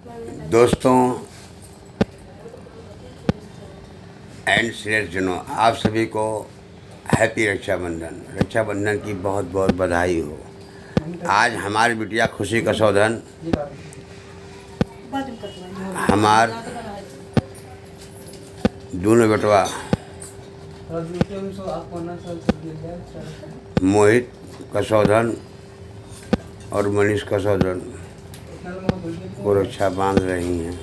दोस्तों एंड श्रेष्ठजनों, आप सभी को हैप्पी रक्षाबंधन। रक्षाबंधन की बहुत बहुत बधाई हो। आज हमारी बिटिया खुशी कसौधन हमार दोनों बेटवा मोहित कसौधन और मनीष कसौधन को रक्षा बांध रही हैं।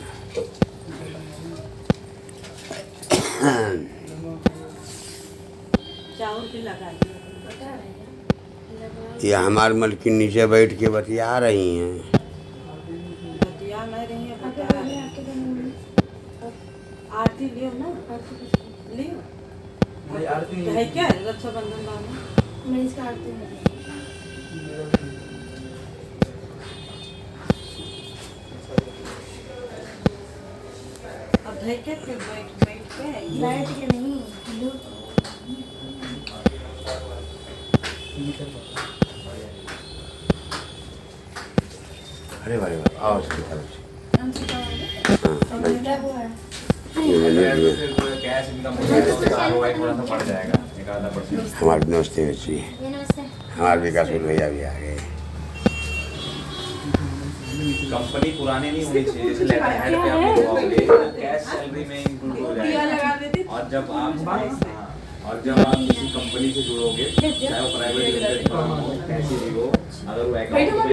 ये हमार मलकिन नीचे बैठ के बतिया रही हैं। आरती लियो ना, लियो है क्या रक्षाबंधन वाला मैं इसका आरती है। अब धै के फिर बैठ के नहीं लो। अरे वाह आओ कैश इनकम थोड़ा सा बढ़ जाएगा, एक आधा %। हमारे नमस्ते बच्ची, हमारे विकास भैया भी आ गए। कंपनी पुरानी नहीं होनी चाहिए, जैसे लेटर हेड पे आप लोग कैश सैलरी में इंक्लूड हो जाएगा। और जब आप किसी कंपनी से जुड़ोगे, चाहे वो प्राइवेट लिमिटेड फर्म हो, कैसी भी हो, अगर वो